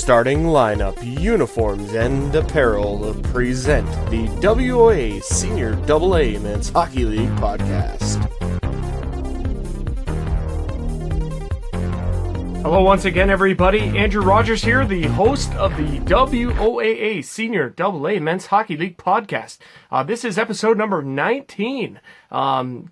Starting lineup, uniforms, and apparel present the WOA Senior AA Men's Hockey League podcast. Hello once again, everybody. Andrew Rogers here, the host of the WOAA Senior AA Men's Hockey League podcast. This is episode number 19.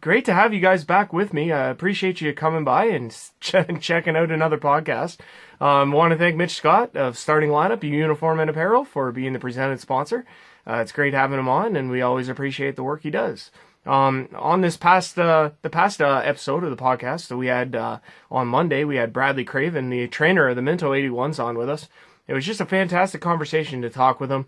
Great to have you guys back with me. I appreciate you coming by and checking out another podcast. Want to thank Mitch Scott of Starting Lineup, Uniform and Apparel, for being the presented sponsor. It's great having him on, and we always appreciate the work he does. On this past episode of the podcast that we had on Monday, we had Bradley Craven, the trainer of the Minto 81s, on with us. It was just a fantastic conversation to talk with him.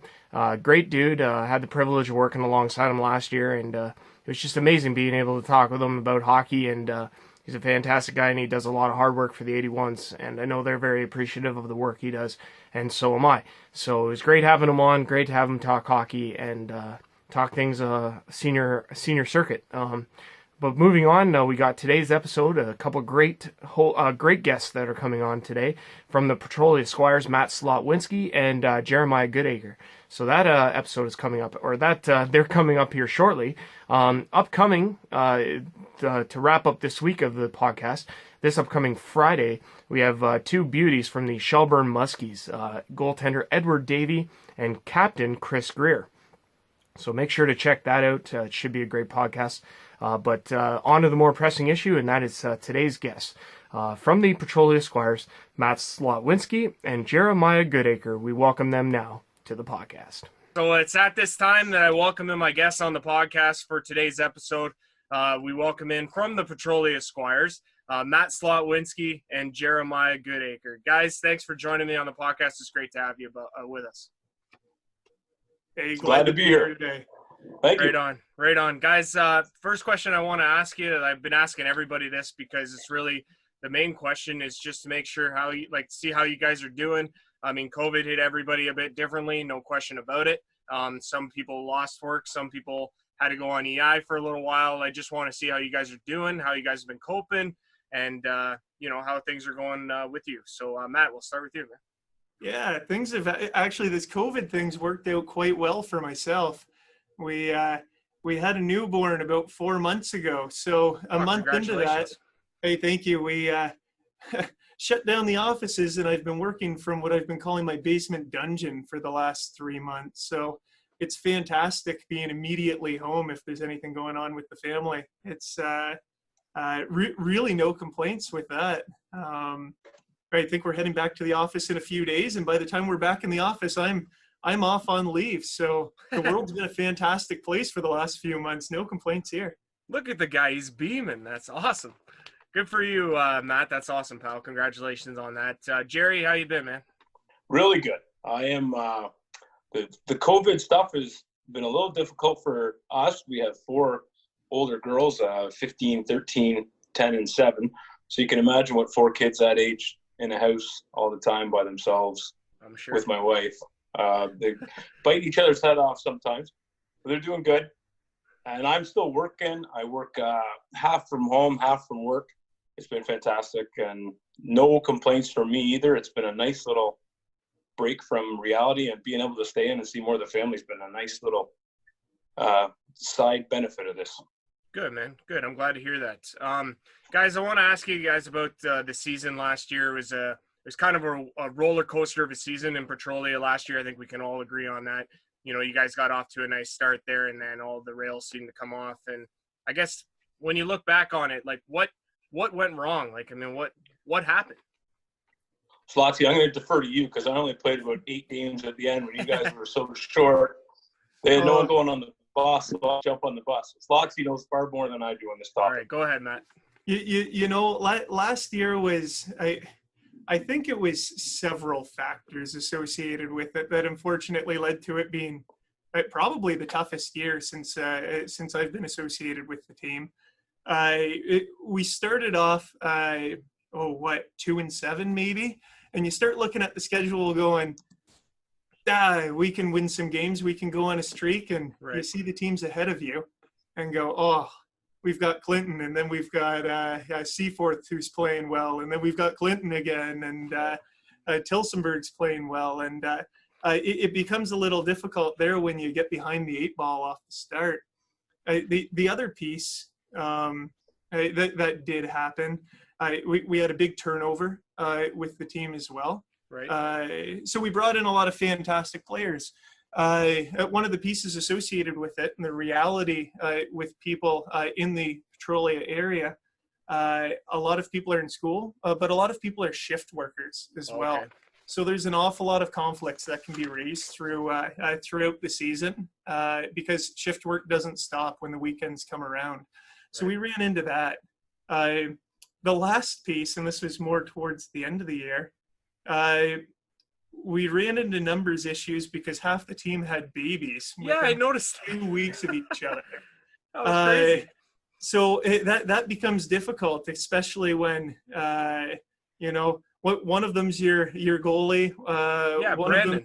Great dude. Had the privilege of working alongside him last year, and it was just amazing being able to talk with him about hockey. And he's a fantastic guy, and he does a lot of hard work for the 81s, and I know they're very appreciative of the work he does, and so am I. So it was great having him on. Great to have him talk hockey and talk things senior circuit. But moving on, we got today's episode, a couple great guests that are coming on today from the Petrolia Squires, Matt Slotwinski and Jeremiah Goodacre. So that episode is coming up, or that they're coming up here shortly. Upcoming, to wrap up this week of the podcast, this upcoming Friday, we have two beauties from the Shelburne Muskies, goaltender Edward Davey and captain Chris Greer. So make sure to check that out. It should be a great podcast. But on to the more pressing issue, and that is today's guests. From the Petrolia Squires, Matt Slotwinski and Jeremiah Goodacre. We welcome them now to the podcast. So it's at this time that I welcome in my guests on the podcast for today's episode. We welcome in from the Petrolia Squires, Matt Slotwinski and Jeremiah Goodacre. Guys, thanks for joining me on the podcast. It's great to have you with us. Hey, glad to be here today. Thank you. Right on. Guys, first question I want to ask you, I've been asking everybody this because it's really the main question, is just to make sure see how you guys are doing. I mean, COVID hit everybody a bit differently, no question about it. Some people lost work, some people had to go on EI for a little while. I just want to see how you guys are doing, how you guys have been coping, and how things are going with you. So Matt, we'll start with you, man. Yeah, things have actually, this COVID thing's worked out quite well for myself. We had a newborn about 4 months ago. So a month into that, hey, thank you. We shut down the offices, and I've been working from what I've been calling my basement dungeon for the last 3 months. So it's fantastic being immediately home if there's anything going on with the family. It's really no complaints with that. I think we're heading back to the office in a few days, and by the time we're back in the office, I'm off on leave. So the world's been a fantastic place for the last few months. No complaints here. Look at the guy. He's beaming. That's awesome. Good for you, Matt. That's awesome, pal. Congratulations on that. Jerry, how you been, man? Really good. I am the COVID stuff has been a little difficult for us. We have 4 older girls, 15, 13, 10, and 7. So you can imagine what 4 kids that age in a house all the time by themselves, I'm sure, with my wife. They bite each other's head off sometimes, but they're doing good. And I'm still working. I work half from home, half from work. It's been fantastic, and no complaints from me either. It's been a nice little break from reality, and being able to stay in and see more of the family has been a nice little side benefit of this. Good, man. Good. I'm glad to hear that. Guys, I want to ask you guys about the season last year. It was kind of a roller coaster of a season in Petrolia last year. I think we can all agree on that. You guys got off to a nice start there, and then all the rails seemed to come off. And I guess when you look back on it, what went wrong? What happened? Slotsy, I'm going to defer to you because I only played about 8 games at the end when you guys were so short. They had no one going on the bus, so I'll jump on the bus. Slotsy knows far more than I do on this topic. All right, go ahead, Matt. Last year was, I think it was several factors associated with it that unfortunately led to it being probably the toughest year since I've been associated with the team. We started off 2-7 maybe, and you start looking at the schedule going, we can win some games, we can go on a streak, and you see the teams ahead of you and go, we've got Clinton, and then we've got Seaforth who's playing well, and then we've got Clinton again, and Tilsonburg's playing well, and it becomes a little difficult there when you get behind the 8 ball off the start. The other piece that did happen, we had a big turnover with the team as well. Right. So we brought in a lot of fantastic players. One of the pieces associated with it, and the reality with people in the Petrolia area, a lot of people are in school, but a lot of people are shift workers as well. So there's an awful lot of conflicts that can be raised throughout the season because shift work doesn't stop when the weekends come around. So we ran into that. The last piece, and this was more towards the end of the year, we ran into numbers issues because half the team had babies. Yeah, I noticed. 2 weeks of each other. That was crazy. So that becomes difficult, especially when one of them's your goalie,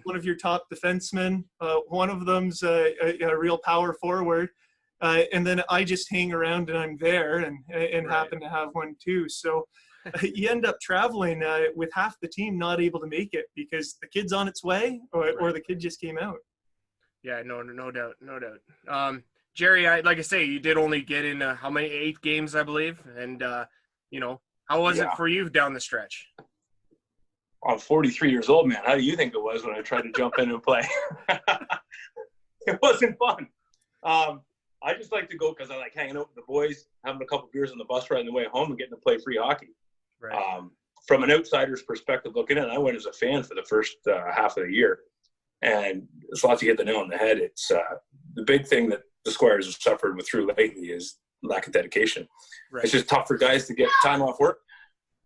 one of your top defensemen, one of them's a real power forward, and then I just hang around and I'm there and happen to have one too. So you end up traveling with half the team not able to make it because the kid's on its way or the kid just came out. Yeah, no doubt. Jerry, like I say, you did only get in how many 8 games, I believe, and how was it for you down the stretch? I'm 43 years old, man. How do you think it was when I tried to jump in and play? It wasn't fun. I just like to go because I like hanging out with the boys, having a couple beers on the bus ride on the way home, and getting to play free hockey. Right. From an outsider's perspective looking in, I went as a fan for the first half of the year. And Slotsy hit the nail on the head. It's the big thing that the Squires have suffered with through lately is lack of dedication. Right. It's just tough for guys to get time off work.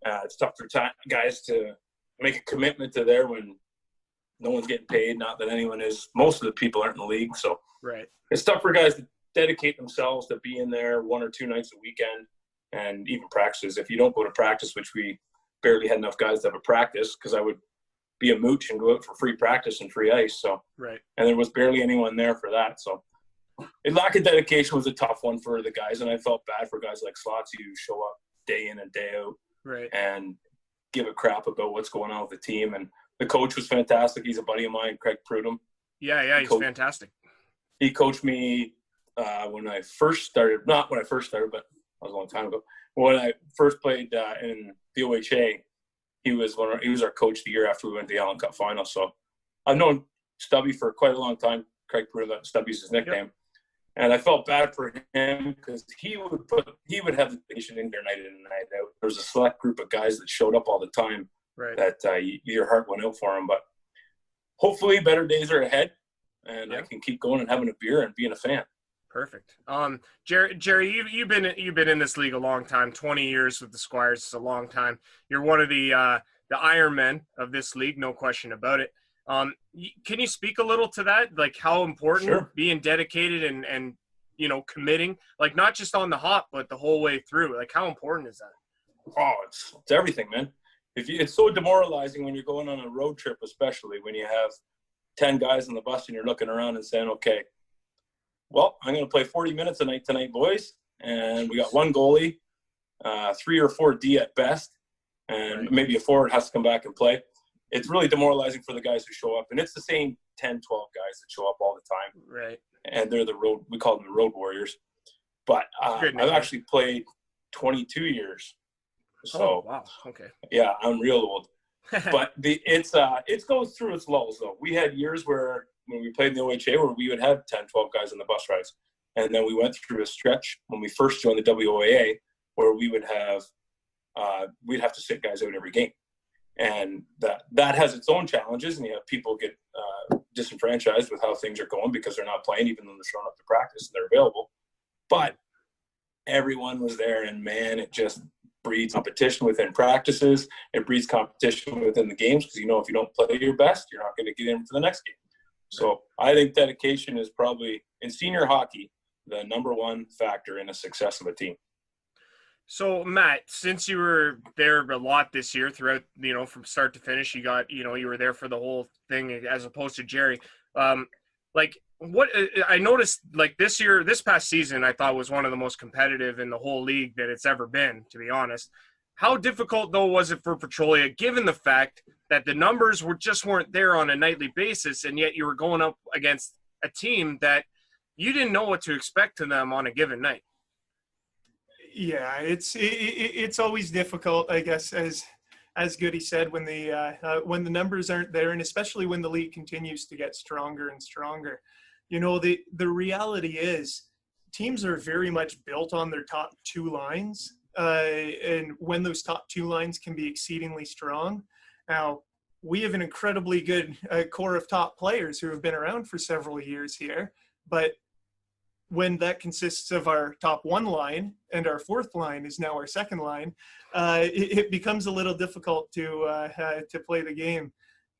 It's tough for guys to make a commitment to there when no one's getting paid. Not that anyone is. Most of the people aren't in the league. So it's tough for guys to dedicate themselves to being there 1 or 2 nights a weekend and even practices. If you don't go to practice, which we barely had enough guys to have a practice because I would be a mooch and go out for free practice and free ice. So, and there was barely anyone there for that. So a lack of dedication was a tough one for the guys. And I felt bad for guys like Slotsy who show up day in and day out and give a crap about what's going on with the team. And the coach was fantastic. He's a buddy of mine, Craig Prudhomme. Yeah, he's fantastic. He coached me when I first started, not when I first started, but that was a long time ago. When I first played in the OHA, he was our coach the year after we went to the Allen Cup final. So I've known Stubby for quite a long time. Craig Prudhomme, Stubby's his nickname. And I felt bad for him because he would have the patient in there night in and night out. There was a select group of guys that showed up all the time that your heart went out for him. But hopefully better days are ahead and I can keep going and having a beer and being a fan. Perfect. Jerry, you've been in this league a long time, 20 years with the Squires. It's a long time. You're one of the Iron Men of this league, no question about it. Can you speak a little to that? Like how important being dedicated and committing, like not just on the hop, but the whole way through, like how important is that? Oh, it's everything, man. It's so demoralizing when you're going on a road trip, especially when you have 10 guys on the bus and you're looking around and saying, okay, well, I'm going to play 40 minutes a night tonight, boys. And we got 1 goalie, 3 or 4 D at best, and maybe a forward has to come back and play. It's really demoralizing for the guys who show up. And it's the same 10, 12 guys that show up all the time. Right. And they're we call them the road warriors. But I've actually played 22 years. So, wow. Okay. Yeah, I'm real old. But it goes through its lulls, though. We had years when we played in the OHA where we would have 10, 12 guys on the bus rides. And then we went through a stretch when we first joined the WOAA where we would have we'd have to sit guys out every game. And that has its own challenges, and you have people get disenfranchised with how things are going because they're not playing even though they're showing up to practice and they're available. But everyone was there, and man, it just breeds competition within practices. It breeds competition within the games because, if you don't play your best, you're not going to get in for the next game. So I think dedication is probably, in senior hockey, the number one factor in the success of a team. So, Matt, since you were there a lot this year throughout, from start to finish, you were there for the whole thing as opposed to Jerry. What I noticed, this past season, I thought was one of the most competitive in the whole league that it's ever been, to be honest. How difficult, though, was it for Petrolia, given the fact that the numbers weren't there on a nightly basis, and yet you were going up against a team that you didn't know what to expect to them on a given night. Yeah, it's always difficult, I guess, as Goody said, when the numbers aren't there, and especially when the league continues to get stronger and stronger. You know, the reality is teams are very much built on their top two lines, and when those top two lines can be exceedingly strong. Now, we have an incredibly good core of top players who have been around for several years here, but when that consists of our top one line and our fourth line is now our second line, it becomes a little difficult to play the game.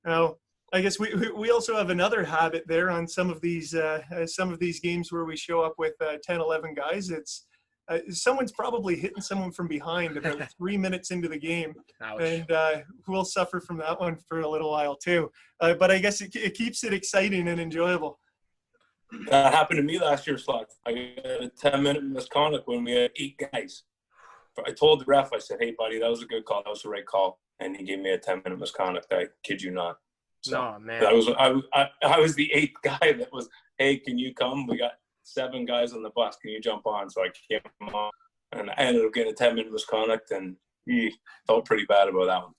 Now, I guess we also have another habit there on some of these games where we show up with 10, 11 guys. It's someone's probably hitting someone from behind about 3 minutes into the game. Ouch. And we'll suffer from that one for a little while too. But I guess it keeps it exciting and enjoyable. That happened to me last year, Slot. I got a 10-minute misconduct when we had 8 guys. I told the ref, I said, "Hey, buddy, that was a good call. That was the right call." And he gave me a 10-minute misconduct. I kid you not. So oh, man. I was the 8th guy that was, "Hey, can you come? We got 7 guys on the bus. Can you jump on?" So I came on, and I ended up getting a 10-minute misconduct, and he felt pretty bad about that one.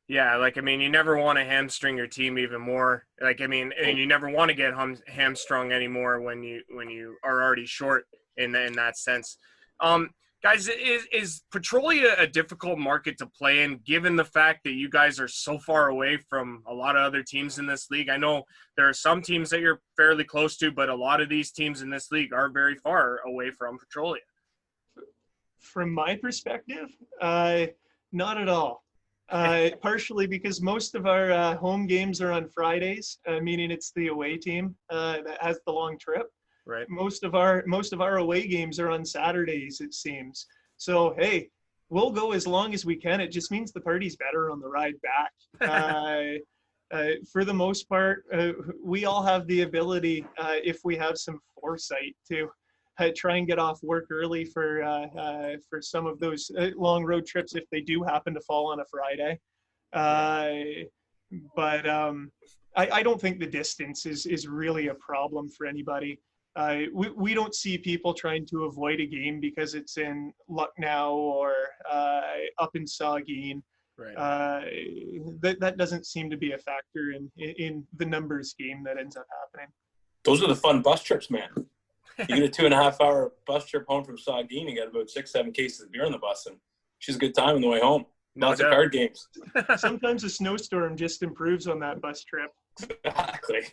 Yeah, like, I mean, you never want to hamstring your team even more. Like, I mean, and you never want to get hamstrung anymore when you are already short in that sense. Guys, is Petrolia a difficult market to play in, given the fact that you guys are so far away from a lot of other teams in this league? I know there are some teams that you're fairly close to, but a lot of these teams in this league are very far away from Petrolia. From my perspective, not at all. Partially because most of our home games are on Fridays, meaning it's the away team that has the long trip. Right. Most of our away games are on Saturdays, it seems. So hey, we'll go as long as we can. It just means the party's better on the ride back. For the most part, we all have the ability, if we have some foresight, to try and get off work early for some of those long road trips if they do happen to fall on a Friday. But I don't think the distance is really a problem for anybody. We don't see people trying to avoid a game because it's in Lucknow or up in Saugeen. Right. That doesn't seem to be a factor in the numbers game that ends up happening. Those are the fun bus trips, man. You get a 2.5-hour bus trip home from Saugeen. You got about 6-7 cases of beer on the bus, and she's a good time on the way home. Lots of card games. Sometimes a snowstorm just improves on that bus trip. Exactly.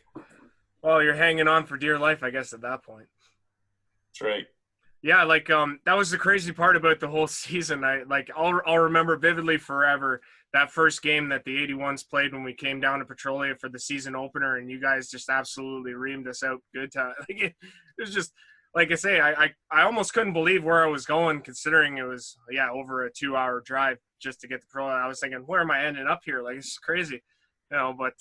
Well, you're hanging on for dear life, I guess, at that point. That's right. Yeah, like that was the crazy part about the whole season. I'll remember vividly forever that first game that the 81s played when we came down to Petrolia for the season opener, and you guys just absolutely reamed us out good time. Like it was just, like I say, I almost couldn't believe where I was going, considering it was over a 2-hour drive just to get to Petrolia. I was thinking, where am I ending up here? Like, it's crazy, But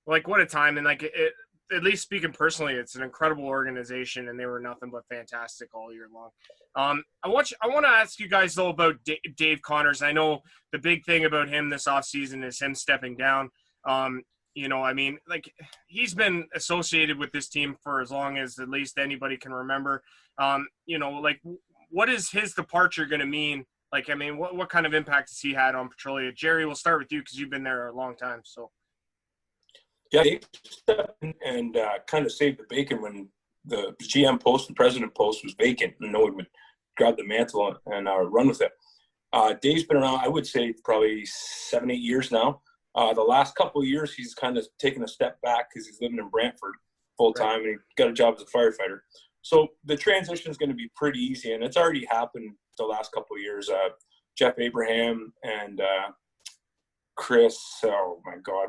like, what a time! And like it. At least speaking personally, it's an incredible organization, and they were nothing but fantastic all year long. I want to ask you guys, though, about Dave Connors. I know the big thing about him this offseason is him stepping down. I mean, like, he's been associated with this team for as long as at least anybody can remember. Like, what is his departure going to mean? Like, I mean, what kind of impact has he had on Petrolia? Jerry, we'll start with you because you've been there a long time, so. Yeah, he stepped in and kind of saved the bacon when the GM post, the president post, was vacant, and no one would grab the mantle and run with it. Dave's been around, I would say, probably 7-8 years now. The last couple of years, he's kind of taken a step back because he's living in Brantford full time, and he got a job as a firefighter. So the transition is going to be pretty easy, and it's already happened the last couple of years. Jeff Abraham and Chris, oh my God,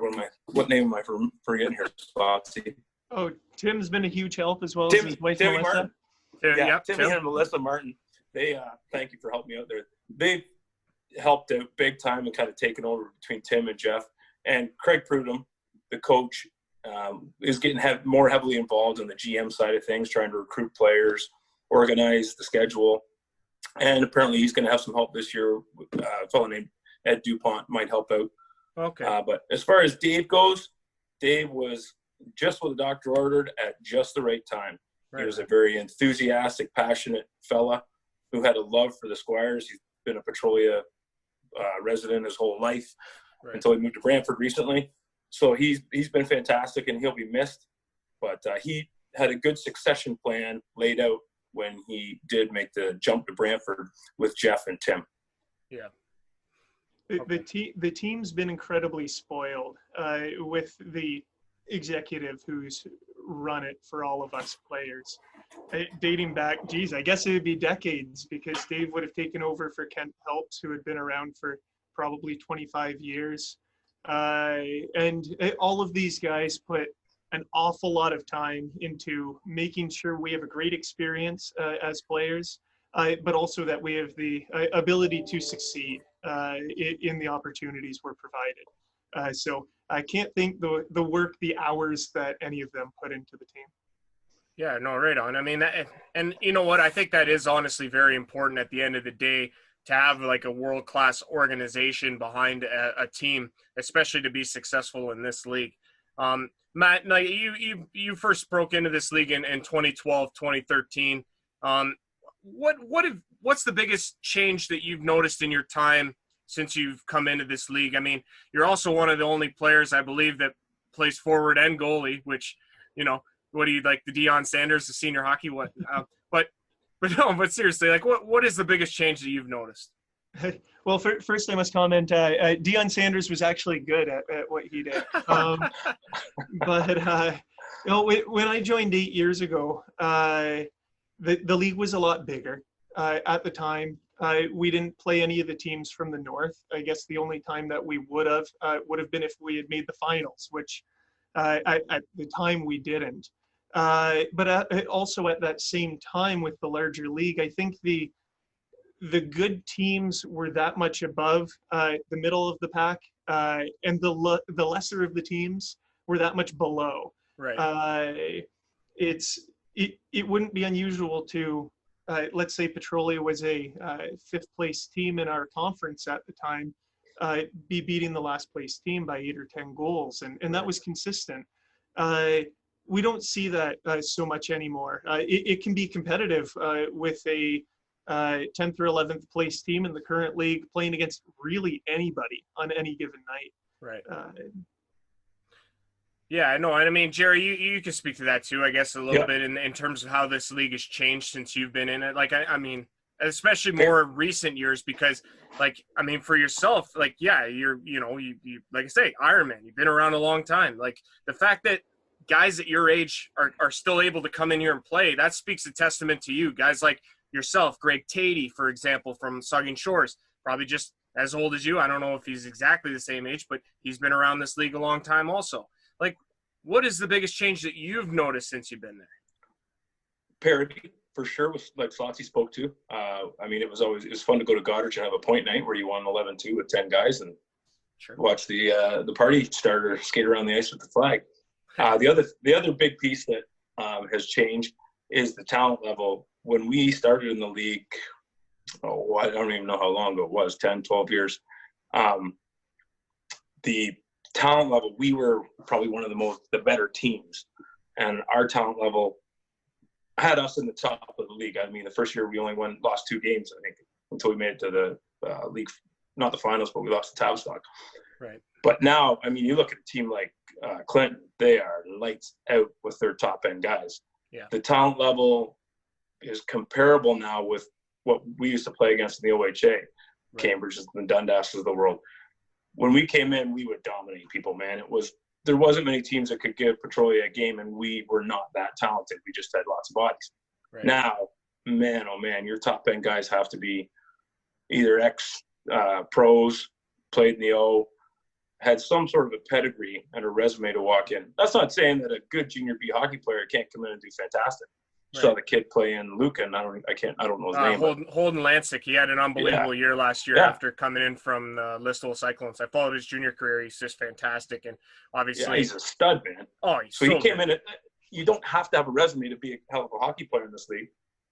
what name am I forgetting here? Slotsy. Oh, Tim's been a huge help as well as his wife Melissa. Martin. Timmy and Melissa Martin. They thank you for helping me out there. They helped out big time and kind of taken over between Tim and Jeff. And Craig Prudhomme, the coach, is getting more heavily involved in the GM side of things, trying to recruit players, organize the schedule. And apparently he's going to have some help this year. A fellow named Ed DuPont might help out Okay. But as far as Dave goes, Dave was just what the doctor ordered at just the right time. He was a very enthusiastic, passionate fella who had a love for the Squires. He's been a Petrolia resident his whole life until he moved to Brantford recently. So he's been fantastic, and he'll be missed. But he had a good succession plan laid out when he did make the jump to Brantford with Jeff and Tim. Yeah. The team's been incredibly spoiled with the executive who's run it for all of us players. Dating back, I guess it would be decades, because Dave would have taken over for Kent Helps, who had been around for probably 25 years. And all of these guys put an awful lot of time into making sure we have a great experience as players, but also that we have the ability to succeed in the opportunities we're provided. So I can't think the work, the hours that any of them put into the team. Yeah, no, right on. I mean, and you know what? I think that is honestly very important at the end of the day, to have like a world-class organization behind a team, especially to be successful in this league. Matt, like you first broke into this league in 2012, 2013. What's the biggest change that you've noticed in your time since you've come into this league? I mean, you're also one of the only players, I believe, that plays forward and goalie, which, you know, what do you like, the Deion Sanders, the senior hockey? But seriously, like what is the biggest change that you've noticed? Well, first I must comment, Deion Sanders was actually good at what he did. But you know, when I joined 8 years ago, the league was a lot bigger. At the time, we didn't play any of the teams from the north. I guess the only time that we would have been if we had made the finals, which at the time we didn't. But also at that same time with the larger league, I think the good teams were that much above the middle of the pack, and the lesser of the teams were that much below. Right. It wouldn't be unusual to let's say Petrolia was a fifth place team in our conference at the time, be beating the last place team by 8 or 10 goals, and that was consistent. We don't see that so much anymore. It can be competitive with a 10th or 11th place team in the current league playing against really anybody on any given night. Right. Yeah, I know. And I mean, Jerry, you can speak to that too, I guess, a little bit in terms of how this league has changed since you've been in it. Like, I mean, especially more recent years, because, like, I mean, for yourself, like, yeah, you like I say, Ironman, you've been around a long time. Like, the fact that guys at your age are still able to come in here and play, that speaks a testament to you. Guys like yourself, Greg Tatey, for example, from Saugeen Shores, probably just as old as you. I don't know if he's exactly the same age, but he's been around this league a long time also. Like, what is the biggest change that you've noticed since you've been there? Parity, for sure, was like Slotsy spoke to. I mean, it was fun to go to Goodacre and have a point night where you won 11-2 with 10 guys and watch the party starter skate around the ice with the flag. The other big piece that has changed is the talent level. When we started in the league, I don't even know how long ago it was, 10, 12 years. The talent level, we were probably one of the better teams, and our talent level had us in the top of the league. I mean, the first year we only lost 2 games, I think, until we made it to the league, not the finals, but we lost to Tavistock. Right. But now, I mean, you look at a team like Clinton, they are lights out with their top end guys. Yeah. The talent level is comparable now with what we used to play against in the OHA, right. Cambridge's and Dundas of the world. When we came in, we would dominate people, man. There wasn't many teams that could give Petrolia a game, and we were not that talented. We just had lots of bodies. Right. Now, man, oh man, your top end guys have to be either ex-pros, played in the O, had some sort of a pedigree and a resume to walk in. That's not saying that a good junior B hockey player can't come in and do fantastic. Right. Saw the kid play in Lucan. I don't know his name. Holden Lancic. He had an unbelievable year last year after coming in from the Listowel Cyclones. I followed his junior career. He's just fantastic, and obviously he's a stud, man. Oh, he came in. You don't have to have a resume to be a hell of a hockey player in this league,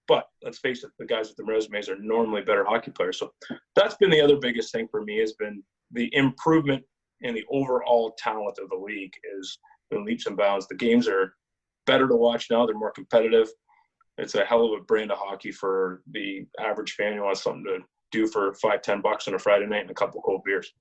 but let's face it, the guys with the resumes are normally better hockey players. So that's been the other biggest thing for me, has been the improvement and the overall talent of the league is in leaps and bounds. The games are better to watch now. They're more competitive. It's a hell of a brand of hockey for the average fan who wants something to do for $5-10 on a Friday night and a couple cold beers.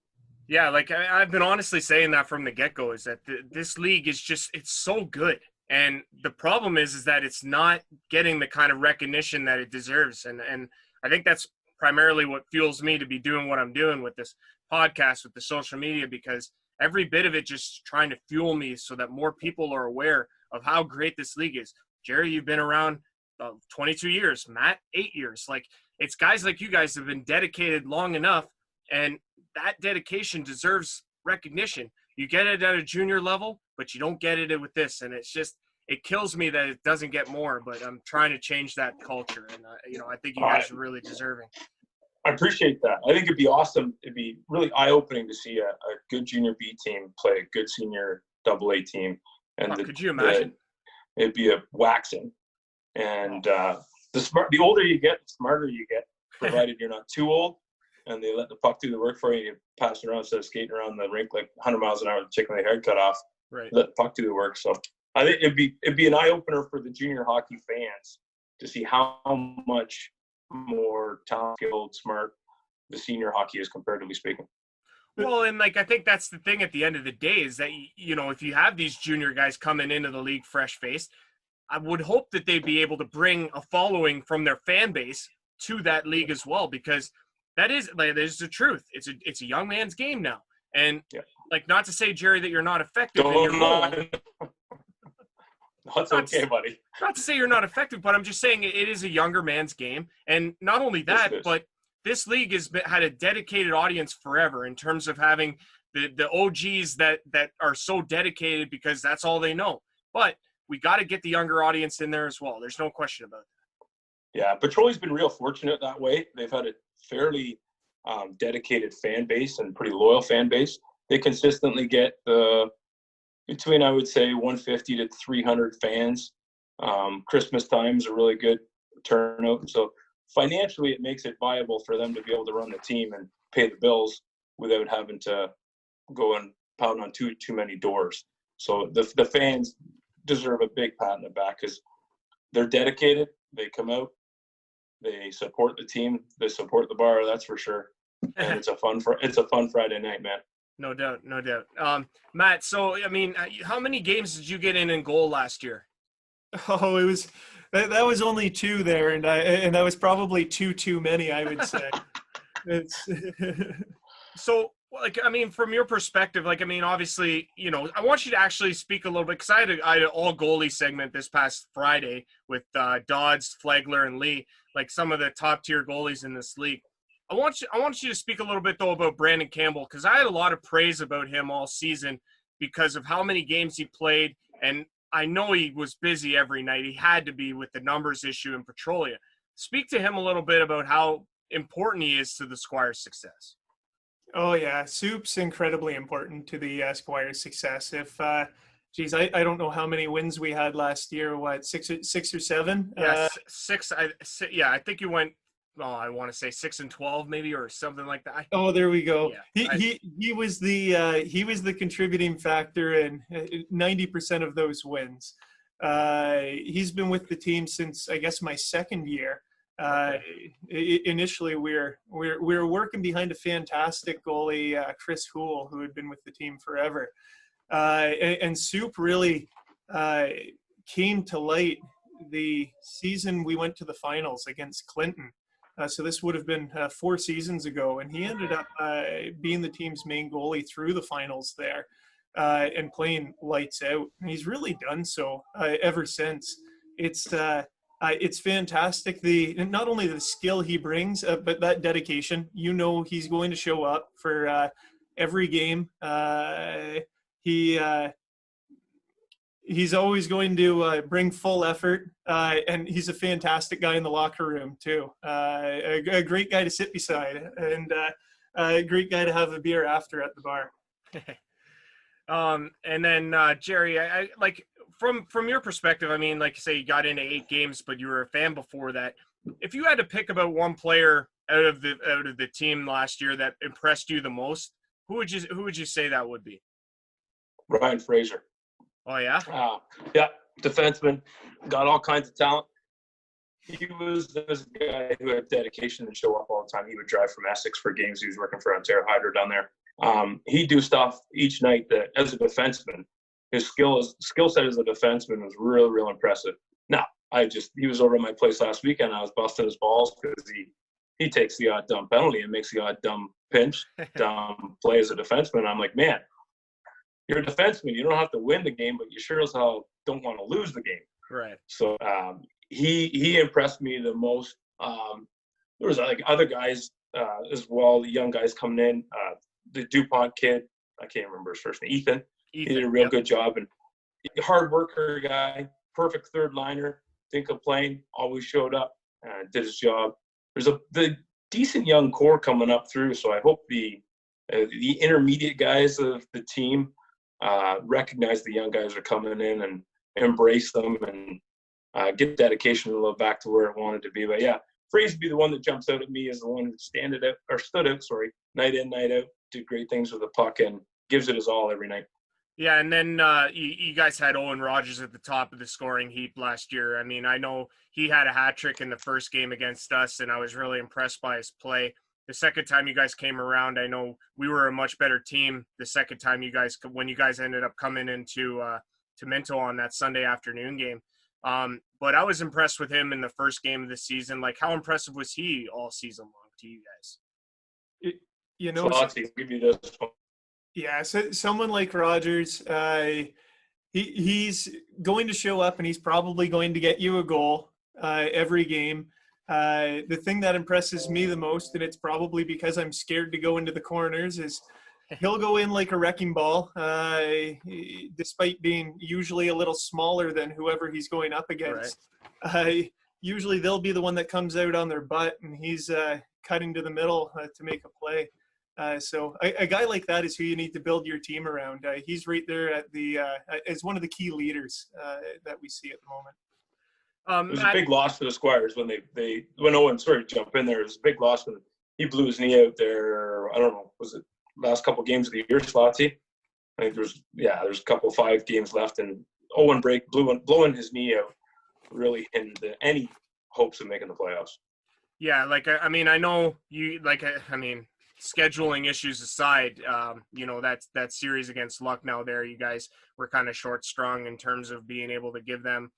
Yeah, like I've been honestly saying that from the get-go, is that this league is just, it's so good. And the problem is that it's not getting the kind of recognition that it deserves. And I think that's primarily what fuels me to be doing what I'm doing with this podcast, with the social media, because every bit of it just trying to fuel me so that more people are aware of how great this league is. Jerry, you've been around 22 years, Matt, 8 years. Like, it's guys like you guys have been dedicated long enough, and that dedication deserves recognition. You get it at a junior level, but you don't get it with this. And it's just, it kills me that it doesn't get more, but I'm trying to change that culture. And, I think you guys are really deserving. I appreciate that. I think it'd be awesome. It'd be really eye-opening to see a good junior B team play a good senior AA team. And could you imagine? It'd be a waxing. And the older you get, the smarter you get, provided you're not too old and they let the puck do the work for you. You pass it around instead of skating around the rink like 100 miles an hour with a chicken with their head cut off. Right. Let the puck do the work. So I think it'd be an eye-opener for the junior hockey fans to see how much more talented, skilled, smart the senior hockey is, comparatively speaking. Well, and I think that's the thing at the end of the day is that, if you have these junior guys coming into the league fresh-faced, I would hope that they'd be able to bring a following from their fan base to that league as well, because that is the truth. It's a young man's game now. And not to say, Jerry, that you're not effective in your role. That's okay, buddy. Not to say you're not effective, but I'm just saying it is a younger man's game. And not only that, but this league has had a dedicated audience forever in terms of having the OGs that are so dedicated because that's all they know. But we got to get the younger audience in there as well. There's no question about that. Yeah, Petrolia's been real fortunate that way. They've had a fairly dedicated fan base and pretty loyal fan base. They consistently get between, I would say, 150 to 300 fans. Christmas time is a really good turnout. So financially, it makes it viable for them to be able to run the team and pay the bills without having to go and pound on too many doors. So the fans deserve a big pat on the back because they're dedicated. They come out, they support the team, they support the bar. That's for sure. And it's a fun Friday night, man. No doubt. Matt, so how many games did you get in goal last year? Oh, it was that was only 2 there, and that was probably too many, I would say. It's so, from your perspective, obviously, I want you to actually speak a little bit, because I had an all goalie segment this past Friday with Dodds, Flagler, and Lee, some of the top tier goalies in this league. I want you to speak a little bit though about Brandon Campbell, because I had a lot of praise about him all season because of how many games he played, and I know he was busy every night. He had to be with the numbers issue in Petrolia. Speak to him a little bit about how important he is to the Squire's success. Oh yeah, Soup's incredibly important to the Squire's success. If I don't know how many wins we had last year. What, six or seven? Yeah, six. I think you went. Oh, I want to say 6-12 maybe, or something like that. Oh, there we go. Yeah, he was the contributing factor in 90% of those wins. He's been with the team since, I guess, my second year. Initially, we were working behind a fantastic goalie, Chris Houle, who had been with the team forever. And Soup really came to light the season we went to the finals against Clinton. So this would have been 4 seasons ago, and he ended up being the team's main goalie through the finals there and playing lights out. And he's really done so ever since. It's fantastic. Not only the skill he brings, but that dedication. He's going to show up for every game. He's always going to bring full effort, and he's a fantastic guy in the locker room too. A great guy to sit beside, and a great guy to have a beer after at the bar. And then Jerry, I from your perspective, say you got into 8 games, but you were a fan before that. If you had to pick about one player out of the team last year that impressed you the most, Who would you say that would be? Ryan Fraser. Oh yeah. Yeah, defenseman, got all kinds of talent. He was this guy who had dedication and show up all the time. He would drive from Essex for games. He was working for Ontario Hydro down there. He'd do stuff each night that, as a defenseman, his skill set as a defenseman was real impressive. Now, he was over at my place last weekend. I was busting his balls because he takes the odd dumb penalty and makes the odd dumb pinch dumb play as a defenseman. I'm like, man, you're a defenseman. You don't have to win the game, but you sure as hell don't want to lose the game. Right. So he impressed me the most. There was like other guys as well, the young guys coming in. The DuPont kid, I can't remember his first name, Ethan. He did a real good job, and hard worker guy, perfect third liner, didn't complain, always showed up, did his job. There's the decent young core coming up through, so I hope the intermediate guys of the team recognize the young guys are coming in and embrace them and get dedication a little back to where it wanted to be. But yeah, Fraser be the one that jumps out at me as the one who stood out, night in, night out, did great things with the puck and gives it his all every night. Yeah, and then you guys had Owen Rogers at the top of the scoring heap last year. I mean, I know he had a hat trick in the first game against us, and I was really impressed by his play. The second time you guys came around, I know we were a much better team. The second time when you guys ended up coming into to Minto on that Sunday afternoon game. But I was impressed with him in the first game of the season. Like, how impressive was he all season long to you guys? I'll give you this one. Yeah, so someone like Rogers, he's going to show up and he's probably going to get you a goal every game. The thing that impresses me the most, and it's probably because I'm scared to go into the corners, is he'll go in like a wrecking ball, despite being usually a little smaller than whoever he's going up against. Right. Usually they'll be the one that comes out on their butt, and he's cutting to the middle to make a play. So a guy like that is who you need to build your team around. He's right there at as one of the key leaders that we see at the moment. It was a big loss for the Squires when when Owen started to jump in there. It was a big loss when he blew his knee out there. I don't know, was it last couple of games of the year, Slotty? I think there's a couple 5 games left, and Owen blowing his knee out really hindered any hopes of making the playoffs. Yeah, I mean, I know you scheduling issues aside, that series against Lucknow there, you guys were kind of short-strung in terms of being able to give them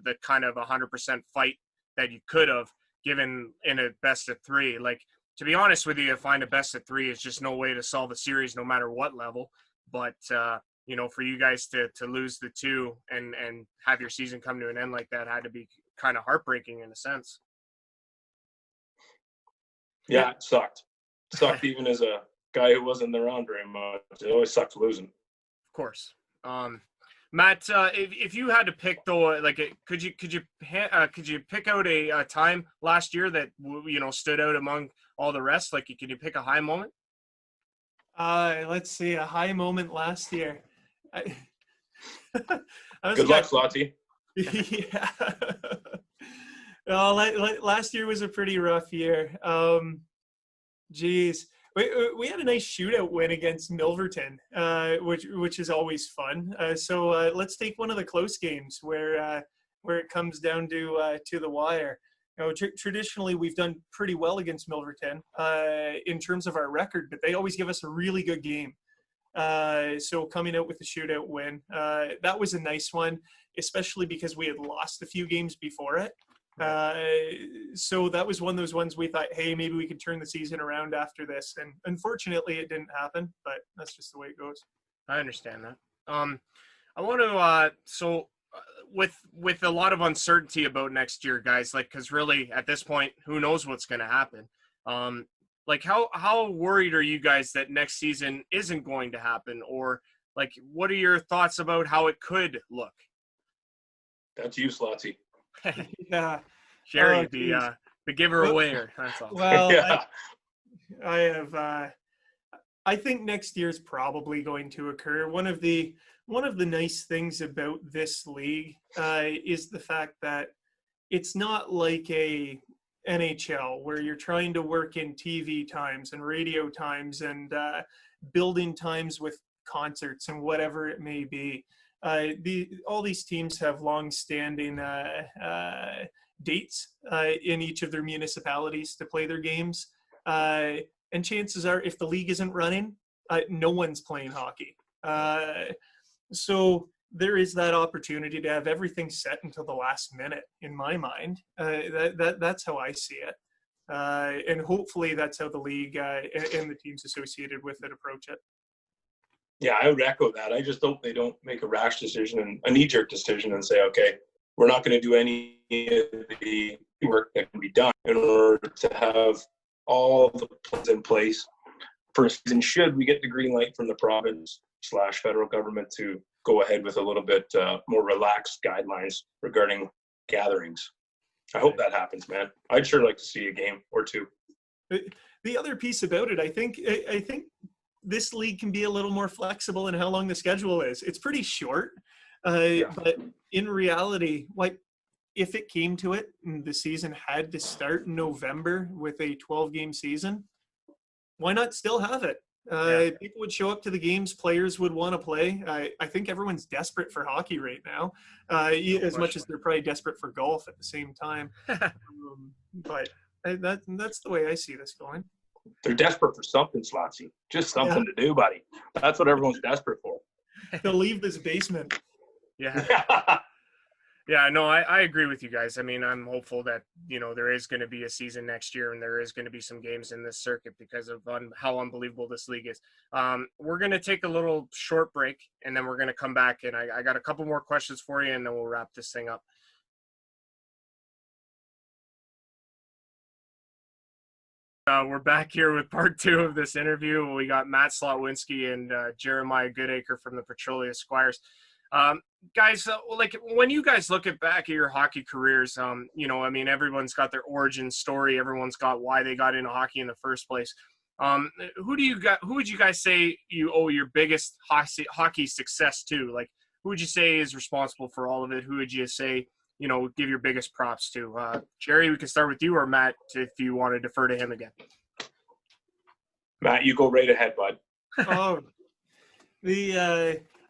the kind of 100% fight that you could have given in a best of 3. Like, to be honest with you, find a best of 3 is just no way to solve the series no matter what level. But, for you guys to lose the 2 and have your season come to an end like that had to be kind of heartbreaking in a sense. Yeah, it sucked. Sucked even as a guy who wasn't around very much. It always sucks losing. Of course. Matt, if you had to pick though, could you pick out a time last year that stood out among all the rest? Like, can you pick a high moment? Let's see, a high moment last year. Good luck, Slotty. Yeah. Well, last year was a pretty rough year. Geez, we had a nice shootout win against Milverton, which is always fun. So let's take one of the close games where it comes down to the wire. Traditionally we've done pretty well against Milverton in terms of our record, but they always give us a really good game. So coming out with a shootout win, that was a nice one, especially because we had lost a few games before it. So that was one of those ones we thought, hey, maybe we could turn the season around after this. And unfortunately it didn't happen, but that's just the way it goes. I understand that. I want to, with a lot of uncertainty about next year, guys, cause really at this point, who knows what's going to happen? How worried are you guys that next season isn't going to happen? Or what are your thoughts about how it could look? That's you, Slotty. Yeah, Sherry, the giver away. That's all. Well, yeah. I have. I think next year's probably going to occur. One of the nice things about this league is the fact that it's not like a NHL where you're trying to work in TV times and radio times and build-in times with concerts and whatever it may be. All these teams have long-standing dates in each of their municipalities to play their games. And chances are, if the league isn't running, no one's playing hockey. So there is that opportunity to have everything set until the last minute, in my mind. That's how I see it. And hopefully that's how the league and the teams associated with it approach it. Yeah, I would echo that. I just hope they don't make a rash decision and a knee-jerk decision and say, okay, we're not going to do any of the work that can be done in order to have all the plans in place for a season. Should we get the green light from the province/federal government to go ahead with a little bit more relaxed guidelines regarding gatherings? I hope that happens, man. I'd sure like to see a game or two. The other piece about it, I think this league can be a little more flexible in how long the schedule is. It's pretty short, but in reality, like, if it came to it and the season had to start in November with a 12-game season, why not still have it? People would show up to the games. Players would want to play. I think everyone's desperate for hockey right now, as much as they're probably desperate for golf at the same time. But that's the way I see this going. They're desperate for something, Slotsy. Just something to do, buddy. That's what everyone's desperate for. To leave this basement. Yeah. Yeah, no, I agree with you guys. I mean, I'm hopeful that, there is going to be a season next year and there is going to be some games in this circuit because of how unbelievable this league is. We're going to take a little short break and then we're going to come back and I got a couple more questions for you and then we'll wrap this thing up. We're back here with part 2 of this interview. We got Matt Slotwinski and Jeremiah Goodacre from the Petrolia Squires. Guys, like when you guys look back at your hockey careers, everyone's got their origin story. Everyone's got why they got into hockey in the first place. Who would you guys say you owe your biggest hockey success to? Like, who would you say is responsible for all of it? Who would you say, give your biggest props to? Jerry, we can start with you, or Matt, if you want to defer to him again. Matt, you go right ahead, bud.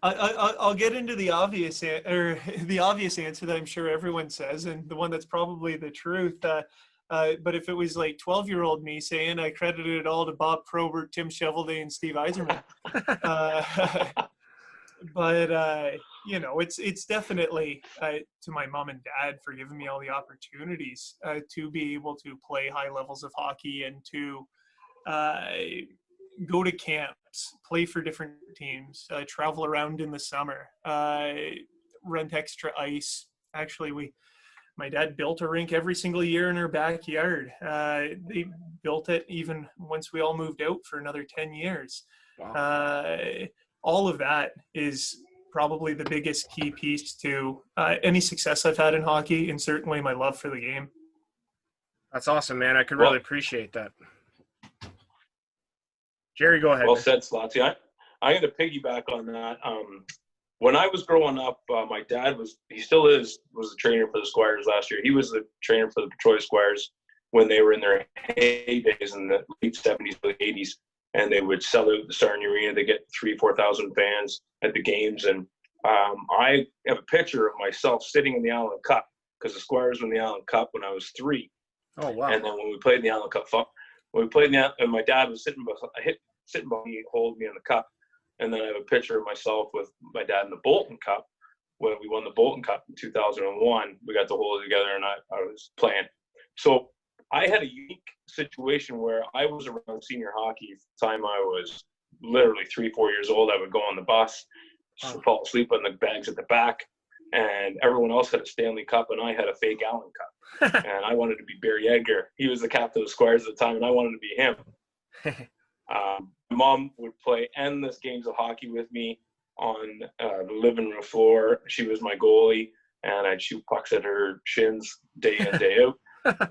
I'll get into the obvious answer that I'm sure everyone says, and the one that's probably the truth. But if it was like 12-year-old me saying, I credited it all to Bob Probert, Tim Shovelday, and Steve Yzerman. But it's definitely to my mom and dad for giving me all the opportunities to be able to play high levels of hockey and to go to camps, play for different teams, travel around in the summer, rent extra ice. Actually, my dad built a rink every single year in our backyard. They built it even once we all moved out for another 10 years. Wow. All of that is probably the biggest key piece to any success I've had in hockey, and certainly my love for the game. That's awesome, man. I could really appreciate that. Jerry, go ahead. Well said, Slotsy. I'm going to piggyback on that. When I was growing up, my dad was the trainer for the Squires last year. He was the trainer for the Petrolia Squires when they were in their heydays in the late 70s, early 80s. And they would sell out the Sarnia Arena. They get 3,000-4,000 fans at the games. And I have a picture of myself sitting in the Allen Cup because the Squires were in the Allen Cup when I was 3. Oh, wow. And then when we played in the Allen Cup, and my dad was sitting by me, holding me in the cup. And then I have a picture of myself with my dad in the Bolton Cup when we won the Bolton Cup in 2001. We got to hold it together, and I was playing. So I had a unique situation where I was around senior hockey at the time I was literally 3-4 years old. I would go on the bus, fall asleep on the bags at the back, and everyone else had a Stanley Cup, and I had a fake Allen Cup. And I wanted to be Barry Edgar. He was the captain of the Squires at the time, and I wanted to be him. My mom would play endless games of hockey with me on the living room floor. She was my goalie, and I'd shoot pucks at her shins day in, day out.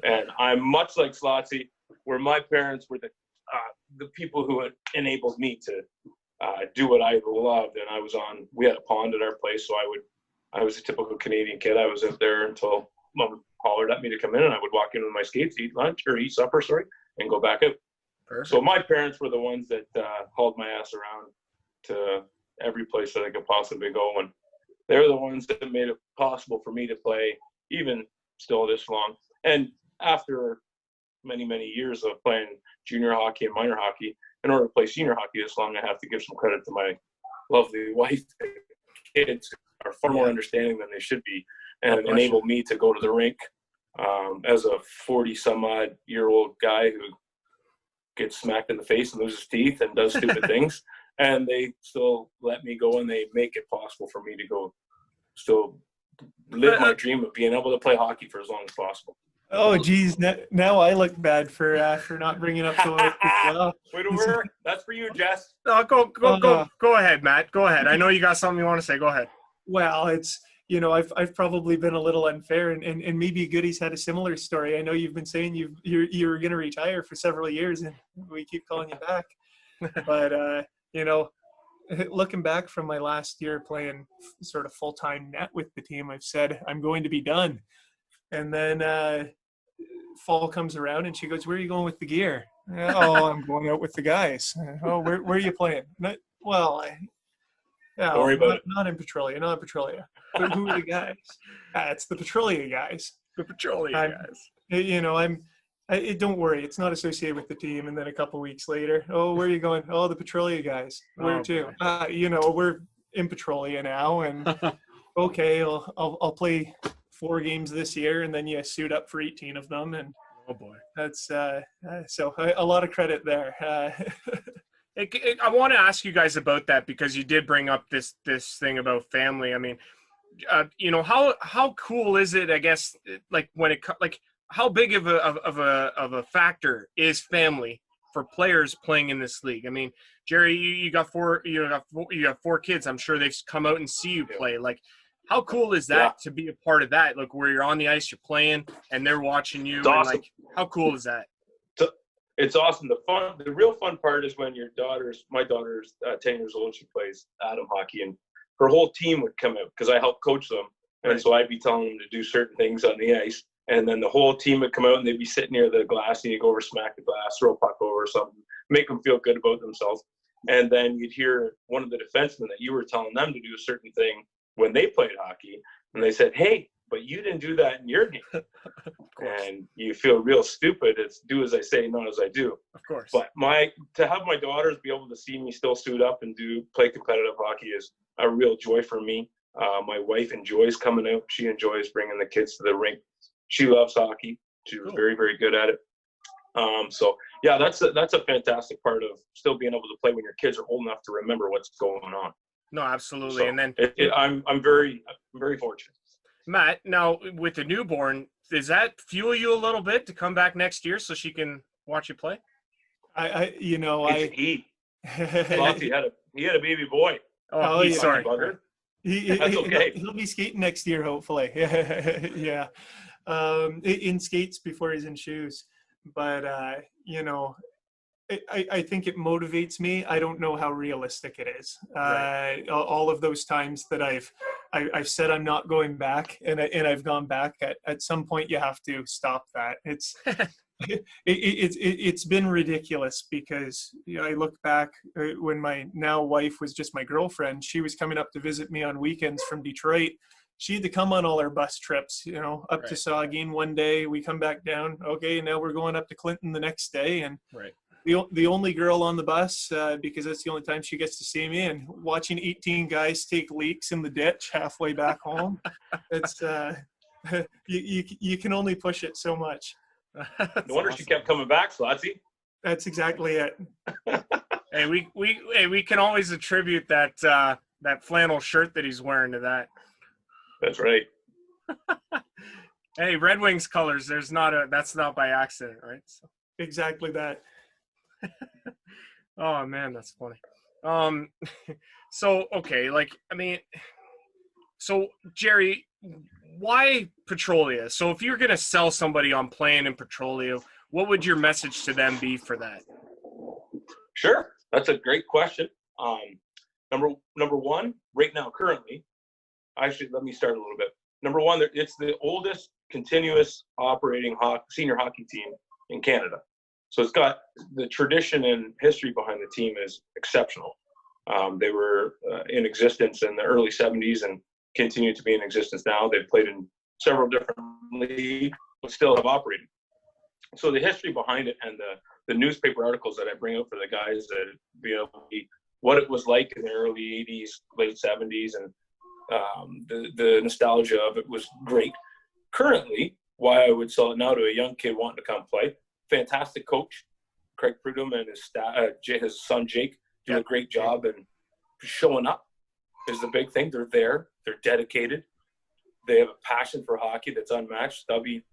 And I'm much like Slotsy, where my parents were the people who had enabled me to do what I loved. And we had a pond at our place, so I was a typical Canadian kid. I was out there until Mom hollered at me to come in, and I would walk in with my skates, eat supper, and go back out. Perfect. So my parents were the ones that hauled my ass around to every place that I could possibly go, and they're the ones that made it possible for me to play even still this long. And after many, many years of playing junior hockey and minor hockey, in order to play senior hockey this long, I have to give some credit to my lovely wife. Kids are far more understanding than they should be, and enable me to go to the rink as a 40-some-odd-year-old guy who gets smacked in the face and loses teeth and does stupid things. And they still let me go, and they make it possible for me to go still live my dream of being able to play hockey for as long as possible. Oh, geez. Now I look bad for not bringing up the work as well. Wait over. That's for you, Jess. No, go ahead, Matt. Go ahead. I know you got something you want to say. Go ahead. Well, it's, I've probably been a little unfair, and maybe Goody's had a similar story. I know you've been saying you're going to retire for several years, and we keep calling you back. But, looking back from my last year playing sort of full-time net with the team, I've said I'm going to be done. And then fall comes around, and she goes, "Where are you going with the gear?" "Oh, I'm going out with the guys." "Oh, where are you playing?" "Not in Petrolia. Not in Petrolia." "But who are the guys?" "It's the Petrolia guys." The Petrolia guys. Don't worry, it's not associated with the team. And then a couple weeks later, "Oh, where are you going?" "Oh, the Petrolia guys." "Where to?" "We're in Petrolia now." And okay, I'll play 4 games this year, and then you suit up for 18 of them. And oh boy, that's so a lot of credit there. I want to ask you guys about that, because you did bring up this thing about family. I mean, how cool is it? I guess, like, when it like, how big of a factor is family for players playing in this league? I mean, Jerry, you got 4 kids. I'm sure they've come out and see you play. Like, how cool is that to be a part of that? Like, where you're on the ice, you're playing, and they're watching you. It's awesome. Like, how cool is that? It's awesome. The real fun part is when my daughter's 10 years old. She plays Atom hockey, and her whole team would come out because I help coach them. And so I'd be telling them to do certain things on the ice. And then the whole team would come out, and they'd be sitting near the glass, and you'd go over, smack the glass, throw a puck over or something, make them feel good about themselves. And then you'd hear one of the defensemen that you were telling them to do a certain thing when they played hockey, and they said, "Hey, but you didn't do that in your game." And you feel real stupid. It's do as I say, not as I do. Of course. But to have my daughters be able to see me still suit up and play competitive hockey is a real joy for me. My wife enjoys coming out. She enjoys bringing the kids to the rink. She loves hockey. She was very, very good at it. So yeah, that's a fantastic part of still being able to play when your kids are old enough to remember what's going on. No, absolutely. So and then I'm very fortunate. Matt, now with the newborn, does that fuel you a little bit to come back next year so she can watch you play? He had a baby boy. Oh, he's sorry. That's okay. He'll be skating next year, hopefully. Yeah. In skates before he's in shoes. But, I think it motivates me. I don't know how realistic it is. All of those times that I've said I'm not going back, and I've gone back. At some point, you have to stop that. It's been ridiculous because I look back when my now wife was just my girlfriend. She was coming up to visit me on weekends from Detroit. She had to come on all our bus trips, up to Saugeen one day. We come back down. Okay, now we're going up to Clinton the next day, and the only girl on the bus, because that's the only time she gets to see me, and watching 18 guys take leaks in the ditch halfway back home. It's you can only push it so much. No wonder she kept coming back, Slotsy. That's exactly it. Hey, we can always attribute that flannel shirt that he's wearing to that. That's right. Hey, Red Wings colors. That's not by accident, right? So. Exactly that. Oh man, that's funny. So okay, so Jerry, why Petrolia? So if you're gonna sell somebody on playing in Petrolia, what would your message to them be for that? Sure, that's a great question. Number one, right now, currently, actually, let me start a little bit. Number one, it's the oldest continuous operating senior hockey team in Canada. So it's got the tradition and history behind the team is exceptional. They were in existence in the early 70s and continue to be in existence now. They've played in several different leagues, but still have operated. So the history behind it and the newspaper articles that I bring up for the guys that be able to be what it was like in the early 80s, late 70s, and the nostalgia of it was great. Currently, why I would sell it now to a young kid wanting to come play, fantastic coach, Craig Prudhomme, and his son Jake do a great job, and showing up is the big thing. They're there, they're dedicated, they have a passion for hockey that's unmatched. Stubby,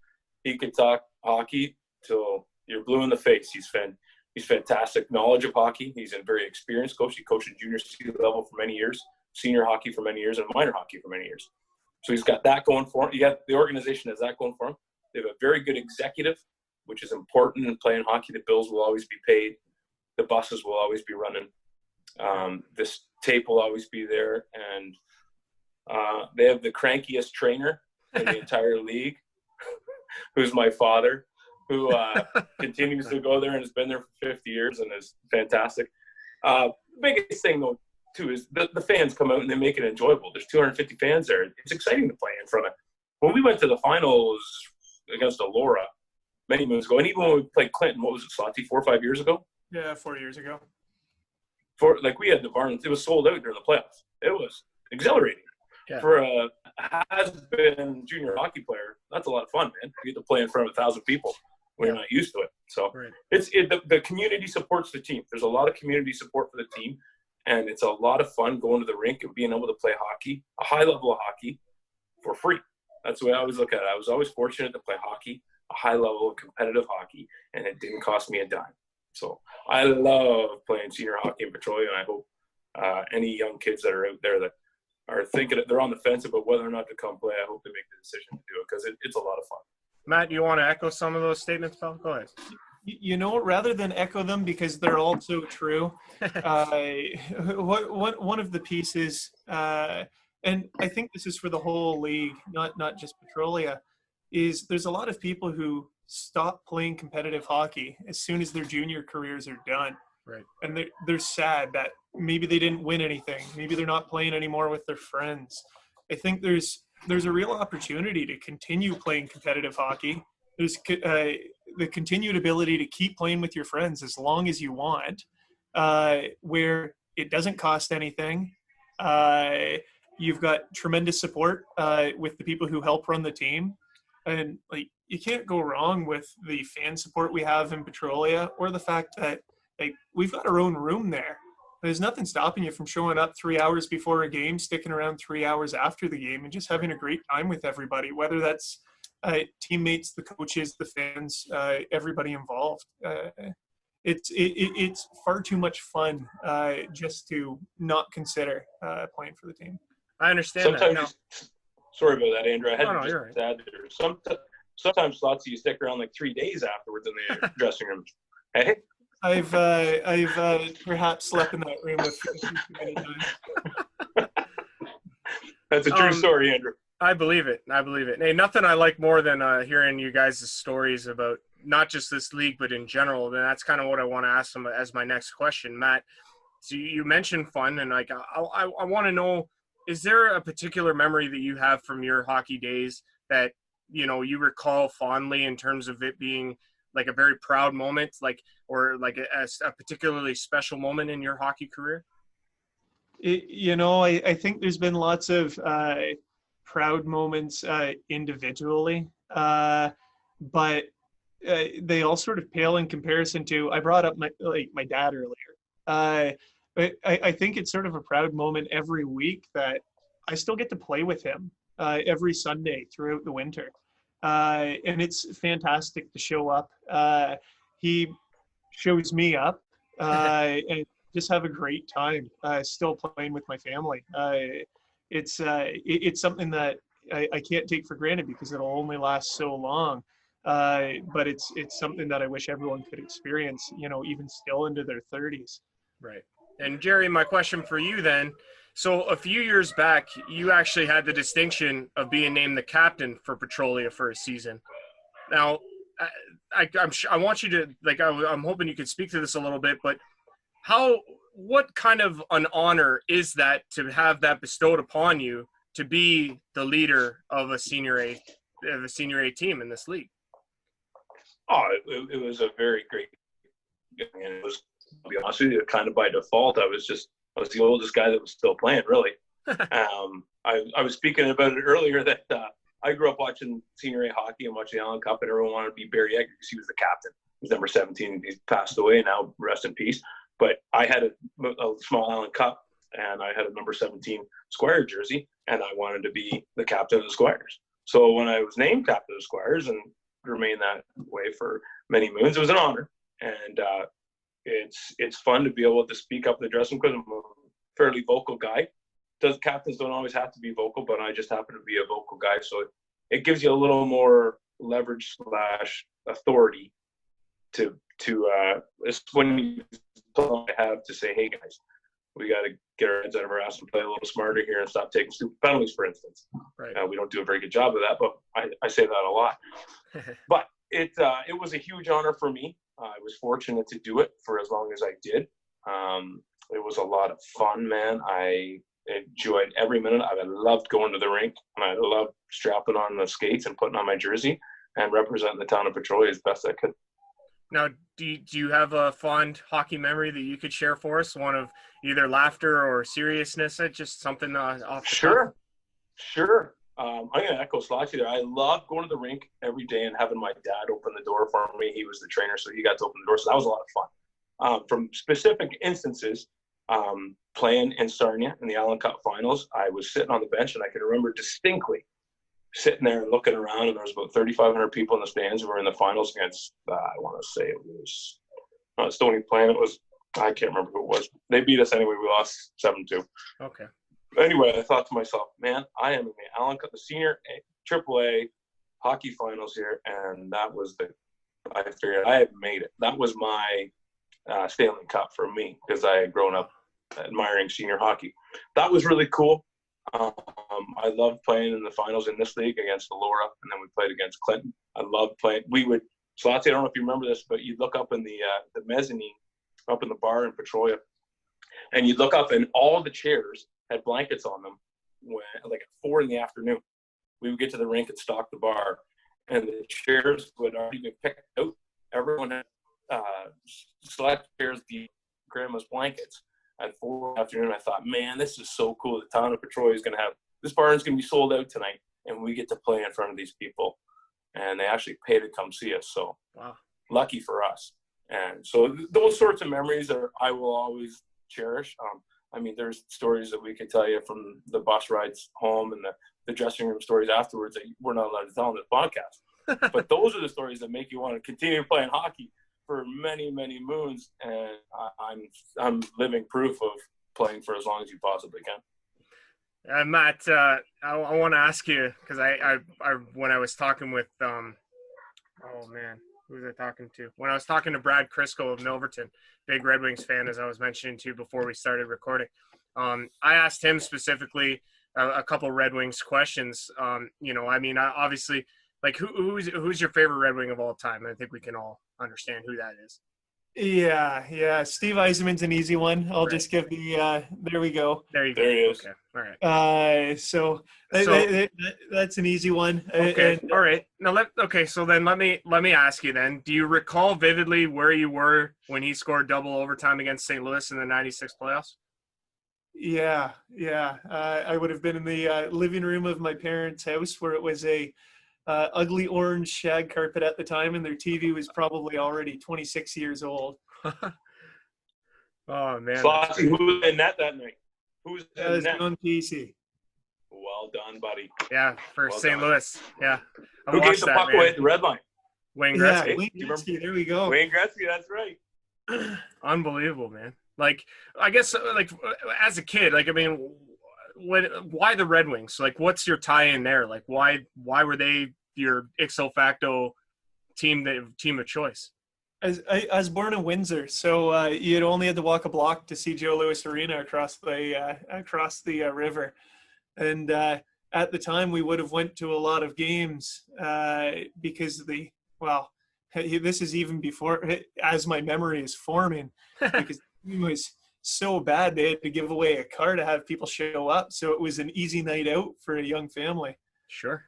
he could talk hockey till you're blue in the face. He's fantastic knowledge of hockey. He's a very experienced coach. He coached in junior C level for many years, senior hockey for many years, and minor hockey for many years. So he's got that going for him. The organization has that going for him. They have a very good executive, which is important in playing hockey. The bills will always be paid. The buses will always be running. This tape will always be there. And they have the crankiest trainer in the entire league, who's my father, who continues to go there and has been there for 50 years and is fantastic. The biggest thing, though, too, is the fans come out and they make it enjoyable. There's 250 fans there. It's exciting to play in front of. When we went to the finals against Elora many moons ago, and even when we played Clinton, what was it, Slotty, 4 or 5 years ago? Yeah, 4 years ago. We had the barn. It was sold out during the playoffs. It was exhilarating. Yeah. For a has-been junior hockey player, that's a lot of fun, man. You get to play in front of 1,000 people when you're not used to it. So the community supports the team. There's a lot of community support for the team, and it's a lot of fun going to the rink and being able to play hockey, a high level of hockey, for free. That's the way I always look at it. I was always fortunate to play hockey, a high level of competitive hockey, and it didn't cost me a dime. So I love playing senior hockey in Petrolia, and I hope any young kids that are out there that are thinking they're on the fence about whether or not to come play, I hope they make the decision to do it, because it's a lot of fun. Matt, you want to echo some of those statements, pal? Go ahead. You know, rather than echo them, because they're all so true, one of the pieces, and I think this is for the whole league, not just Petrolia, is there's a lot of people who stop playing competitive hockey as soon as their junior careers are done. Right. And they're sad that maybe they didn't win anything. Maybe they're not playing anymore with their friends. I think there's a real opportunity to continue playing competitive hockey. There's the continued ability to keep playing with your friends as long as you want, where it doesn't cost anything. You've got tremendous support with the people who help run the team. And you can't go wrong with the fan support we have in Petrolia, or the fact that we've got our own room there. There's nothing stopping you from showing up 3 hours before a game, sticking around 3 hours after the game, and just having a great time with everybody, whether that's teammates, the coaches, the fans, everybody involved. It's far too much fun just to not consider playing for the team. I understand that. No. Sorry about that, Andrew. I had to you're just add there. Sometimes lots of you stick around like 3 days afterwards in the dressing room. Hey? I've perhaps slept in that room a few many times. That's a true story, Andrew. I believe it. Hey, nothing I like more than hearing you guys' stories about not just this league, but in general. And that's kind of what I want to ask them as my next question, Matt. So you mentioned fun, and I want to know, is there a particular memory that you have from your hockey days that you recall fondly in terms of it being like a very proud moment, or a particularly special moment in your hockey career? I think there's been lots of proud moments individually, but they all sort of pale in comparison to, I brought up my dad earlier. I think it's sort of a proud moment every week that I still get to play with him every Sunday throughout the winter. And it's fantastic to show up. He shows me up and just have a great time still playing with my family. It's something that I can't take for granted because it'll only last so long. But it's something that I wish everyone could experience, even still into their 30s. Right. And Jerry, my question for you then, so a few years back, you actually had the distinction of being named the captain for Petrolia for a season. Now, I want you to, like, I'm hoping you could speak to this a little bit, but what kind of an honor is that to have that bestowed upon you to be the leader of a senior A team in this league? Oh, it was a very great. And it was, to be honest with you, kind of by default. I was the oldest guy that was still playing, really. I was speaking about it earlier that I grew up watching senior A hockey and watching the Allen Cup, and everyone wanted to be Barry Egger because he was the captain. He's number 17. He's passed away now, rest in peace. But I had a small Allen Cup, and I had a number 17 Squire jersey, and I wanted to be the captain of the Squires. So when I was named captain of the Squires and remained that way for many moons, it was an honor. And it's fun to be able to speak up in the dressing room because I'm a fairly vocal guy. Captains don't always have to be vocal, but I just happen to be a vocal guy. So it gives you a little more leverage / authority to it's when you have to say, hey guys, we got to get our heads out of our ass and play a little smarter here and stop taking stupid penalties, for instance. Right. We don't do a very good job of that, but I say that a lot. But it was a huge honor for me. I was fortunate to do it for as long as I did. It was a lot of fun, man. I enjoyed every minute. I loved going to the rink, and I loved strapping on the skates and putting on my jersey and representing the town of Petrolia as best I could. Now, do you have a fond hockey memory that you could share for us? One of either laughter or seriousness? Just something off the top? Sure. I'm going to echo Slotty there. I loved going to the rink every day and having my dad open the door for me. He was the trainer, so he got to open the door. So that was a lot of fun. From specific instances, playing in Sarnia in the Allen Cup finals, I was sitting on the bench, and I can remember distinctly sitting there and looking around, and there was about 3,500 people in the stands who were in the finals against, I want to say it was Stony Plain. I can't remember who it was. They beat us anyway. We lost 7-2. Okay. Anyway, I thought to myself, man, I am in the Allen Cup, the senior AAA hockey finals here, and that was I figured I had made it. That was my Stanley Cup for me because I had grown up admiring senior hockey. That was really cool. I loved playing in the finals in this league against Laura, and then we played against Clinton. I loved playing. Slotty, I don't know if you remember this, but you'd look up in the mezzanine, up in the bar in Petrolia, and you'd look up, and all the chairs had blankets on them. Like at 4 p.m, we would get to the rink and stock the bar, and the chairs would already been picked out. Everyone had select chairs, the grandma's blankets. At 4 p.m, I thought, man, this is so cool. The town of Petrolia is going to have this bar is going to be sold out tonight, and we get to play in front of these people, and they actually pay to come see us. So, wow, lucky for us. And so those sorts of memories I will always cherish. I mean, there's stories that we could tell you from the bus rides home and the dressing room stories afterwards that we're not allowed to tell on this podcast. But those are the stories that make you want to continue playing hockey for many, many moons, and I'm living proof of playing for as long as you possibly can. Matt, I want to ask you because I when I was talking with oh man, who was I talking to? When I was talking to Brad Crisco of Milverton, big Red Wings fan, as I was mentioning to you before we started recording, I asked him specifically a couple Red Wings questions. I mean, obviously, like who's your favorite Red Wing of all time? I think we can all understand who that is. Yeah. Steve Eisenman's an easy one. I'll just give the there we go. There you go. There he is. Okay. All right. So that's an easy one. Okay. All right. Now so then let me ask you then. Do you recall vividly where you were when he scored double overtime against St. Louis in the 96 playoffs? Yeah. I would have been in the living room of my parents' house where it was a ugly orange shag carpet at the time, and their TV was probably already 26 years old. Oh man! Slotty, who was in net that night? Who's in net? On PC. Well done, buddy. Yeah, for St. Louis. Yeah. Who gave the puck away at the red line? Wayne Gretzky. Yeah, Wayne Gretzky. There we go. Wayne Gretzky. That's right. Unbelievable, man. Like, I guess, like as a kid, like I mean, why the Red Wings? Like, what's your tie-in there? Like, why were they your ixo facto team of choice? I was born in Windsor, so you'd only had to walk a block to see Joe Louis Arena across the river, and at the time we would have went to a lot of games because this is even before, as my memory is forming, because it was so bad they had to give away a car to have people show up. So it was an easy night out for a young family. Sure.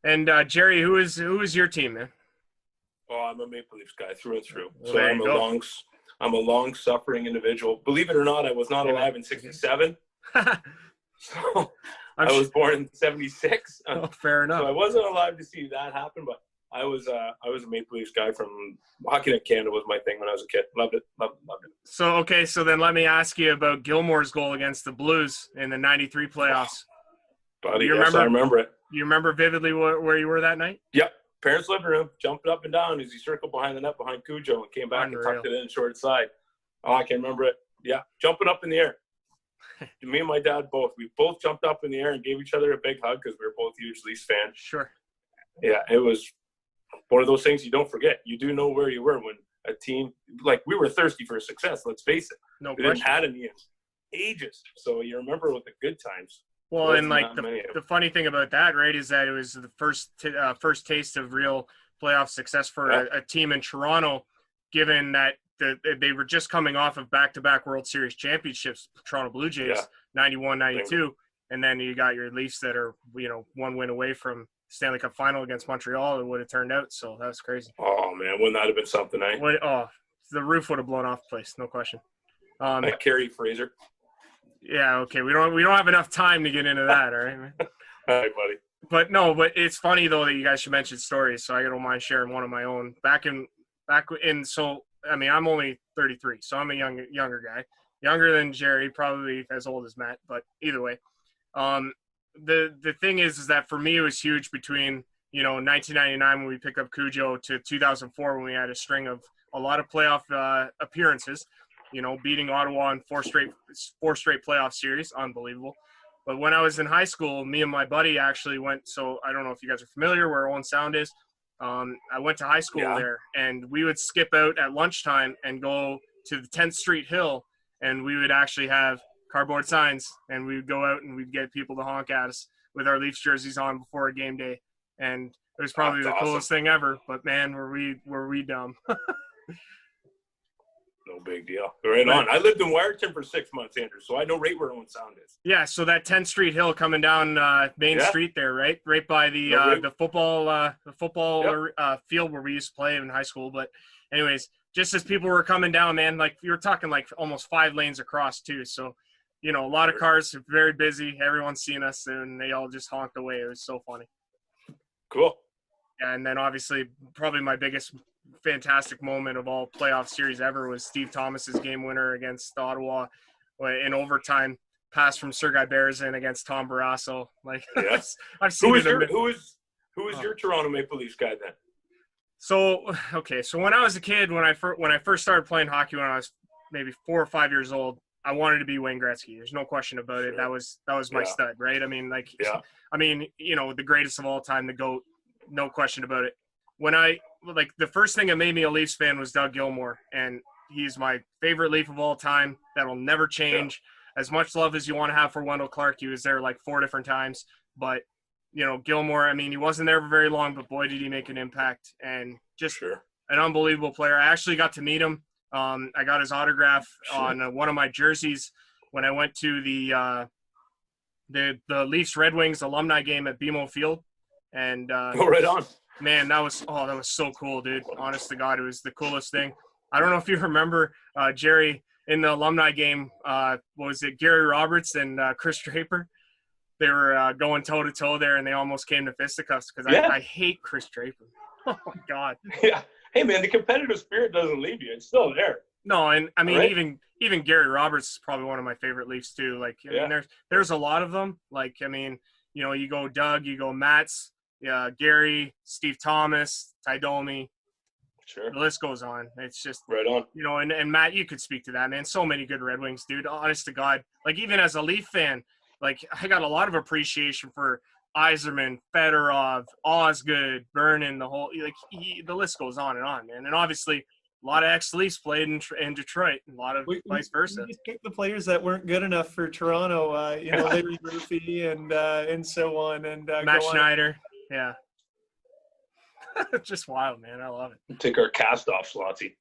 And Jerry, who is your team, man? Oh, I'm a Maple Leafs guy through and through. Well, So there I'm you go. I'm a long-suffering individual. Believe it or not, I was not alive in '67. So I was born in '76. Oh, fair enough. So I wasn't alive to see that happen, but I was a Maple Leafs guy from Hockey Night Canada was my thing when I was a kid. Loved it. So then let me ask you about Gilmore's goal against the Blues in the '93 playoffs. Buddy, yes, I remember it. You remember vividly where you were that night? Yep. Parents' living room, jumped up and down as he circled behind the net behind Cujo and came back and tucked it in short side. Oh, I can remember it. Yeah, jumping up in the air. Me and my dad we both jumped up in the air and gave each other a big hug because we were both huge Leafs fans. Sure. Yeah, it was one of those things you don't forget. You do know where you were when a team, like we were thirsty for success, let's face it. No we question. didn't have any in ages. So you remember with the good times. Well, and like the funny thing about that, right, is that it was the first taste of real playoff success for a team in Toronto, given that they were just coming off of back-to-back World Series championships, Toronto Blue Jays, 91, 92, and then you got your Leafs that are, one win away from Stanley Cup final against Montreal. It would have turned out, so that was crazy. Oh, man, wouldn't that have been something, eh? The roof would have blown off the place, no question. I carry Fraser. Yeah, okay. We don't have enough time to get into that, all right, man? All right, buddy. But it's funny though that you guys should mention stories, so I don't mind sharing one of my own. So I mean, I'm only 33, so I'm a younger guy, younger than Jerry, probably as old as Matt. But either way, the thing is that for me it was huge between 1999 when we picked up Cujo to 2004 when we had a string of a lot of playoff appearances. Beating Ottawa in four straight playoff series, unbelievable. But when I was in high school, me and my buddy actually went. So I don't know if you guys are familiar where Owen Sound is. I went to high school there, and we would skip out at lunchtime and go to the 10th Street Hill, and we would actually have cardboard signs, and we would go out and we'd get people to honk at us with our Leafs jerseys on before a game day, and it was probably the coolest thing ever. But man, were we dumb. No big deal. Right on. I lived in Wyerton for 6 months, Andrew, so I know right where Owen Sound is. Yeah, so that 10th Street Hill coming down Main Street there, right by the football field where we used to play in high school. But anyways, just as people were coming down, man, like you were talking like almost 5 lanes across too. So, a lot of cars, very busy. Everyone's seeing us, and they all just honked away. It was so funny. Cool. Yeah, and then obviously probably my biggest fantastic moment of all playoff series ever was Steve Thomas's game winner against Ottawa in overtime, pass from Sergei Berezin against Tom Barrasso. Like, yes. I've seen who was your Toronto Maple Leafs guy then? So when I was a kid, when I first started playing hockey when I was maybe 4 or 5 years old, I wanted to be Wayne Gretzky. There's no question about it. That was my stud, right? I mean, the greatest of all time, the GOAT, no question about it. The first thing that made me a Leafs fan was Doug Gilmore, and he's my favorite Leaf of all time. That'll never change. Yeah. As much love as you want to have for Wendell Clark, he was there like 4 different times. But, Gilmore, I mean, he wasn't there for very long, but boy, did he make an impact. And just an unbelievable player. I actually got to meet him. I got his autograph on one of my jerseys when I went to the Leafs Red Wings alumni game at BMO Field. And right on. Man, that was so cool, dude. Honest to God, it was the coolest thing. I don't know if you remember, Jerry, in the alumni game, was it Gary Roberts and Chris Draper? They were going toe-to-toe there, and they almost came to fisticuffs because I hate Chris Draper. Oh, my God. Yeah. Hey, man, the competitive spirit doesn't leave you. It's still there. No, and I mean, even Gary Roberts is probably one of my favorite Leafs, too. Like, I mean, there's a lot of them. Like, I mean, you go Doug, you go Mats, Gary, Steve Thomas, Ty Domi. Sure. The list goes on. It's just right on. And Matt, you could speak to that, man. So many good Red Wings, dude. Honest to God. Like, even as a Leaf fan, like, I got a lot of appreciation for Yzerman, Fedorov, Osgood, Vernon, the list goes on, man. And obviously, a lot of ex-Leafs played in Detroit, and a lot of vice versa. We just picked the players that weren't good enough for Toronto, Larry Murphy and so on. And Matt Schneider, yeah. Just wild, man. I love it. Take our cast off, Slotzy.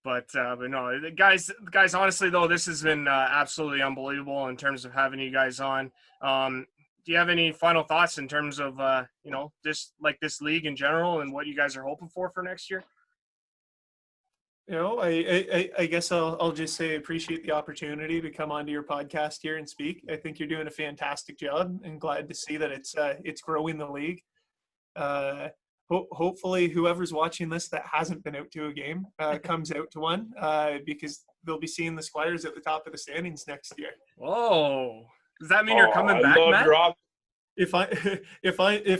But no, guys, honestly, though, this has been absolutely unbelievable in terms of having you guys on. Do you have any final thoughts in terms of, this league in general and what you guys are hoping for next year? I guess I'll just say I appreciate the opportunity to come onto your podcast here and speak. I think you're doing a fantastic job, and glad to see that it's growing the league. Hopefully whoever's watching this that hasn't been out to a game comes out to one, because they'll be seeing the Squires at the top of the standings next year. Whoa. Does that mean you're coming back, Matt? Rob. If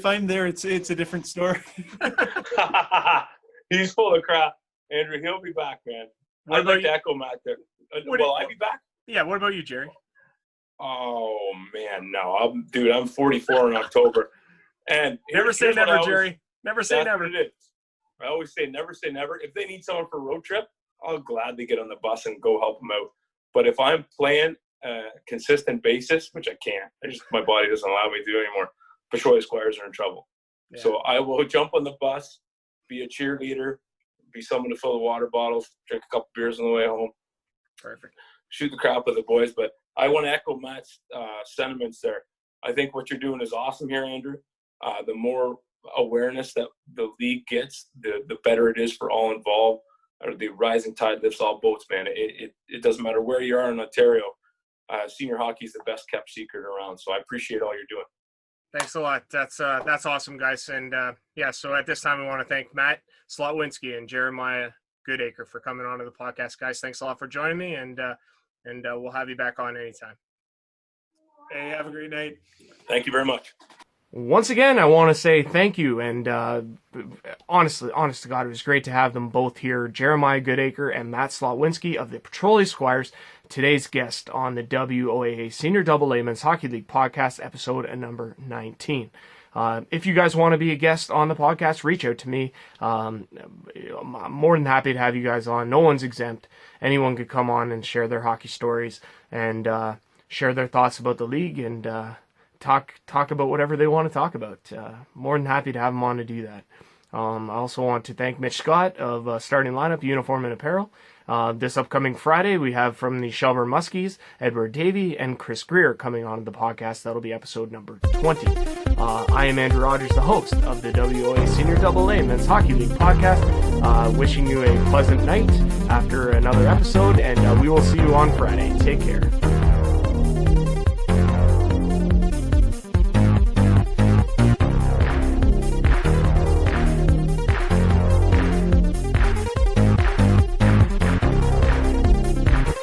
I'm there, it's a different story. He's full of crap. Andrew, he'll be back, man. I'd like to echo Matt there. Will I be back? Yeah, what about you, Jerry? Oh, man, no. I'm 44 in October. And never say never, Jerry. Never say never. It is. I always say never say never. If they need someone for a road trip, I'll gladly get on the bus and go help them out. But if I'm playing a consistent basis, which I can't, my body doesn't allow me to do anymore, Petrolia Squires are in trouble. Yeah. So I will jump on the bus, be a cheerleader, be someone to fill the water bottles, drink a couple beers on the way home. Perfect. Shoot the crap with the boys. But I want to echo Matt's sentiments there. I think what you're doing is awesome here, Andrew. The more awareness that the league gets, the better it is for all involved. Or the rising tide lifts all boats, man. It doesn't matter where you are in Ontario. Senior hockey is the best kept secret around. So I appreciate all you're doing. Thanks a lot. That's awesome, guys. And so at this time, we want to thank Matt Slotwinski and Jeremiah Goodacre for coming on to the podcast, guys. Thanks a lot for joining me, and we'll have you back on anytime. Hey, have a great night. Thank you very much. Once again, I want to say thank you, and honest to God, it was great to have them both here, Jeremiah Goodacre and Matt Slotwinski of the Petrolia Squires, today's guest on the WOAA Senior AA Men's Hockey League podcast, episode number 19. If you guys want to be a guest on the podcast, reach out to me. I'm more than happy to have you guys on. No one's exempt. Anyone could come on and share their hockey stories and share their thoughts about the league and talk about whatever they want to talk about. More than happy to have them on to do that. I also want to thank Mitch Scott of Starting Lineup Uniform and Apparel. This upcoming Friday, we have from the Shelburne Muskies, Edward Davey and Chris Greer coming on the podcast. That'll be episode number 20. I am Andrew Rogers, the host of the WOA Senior AA Men's Hockey League podcast. Wishing you a pleasant night after another episode, and we will see you on Friday. Take care.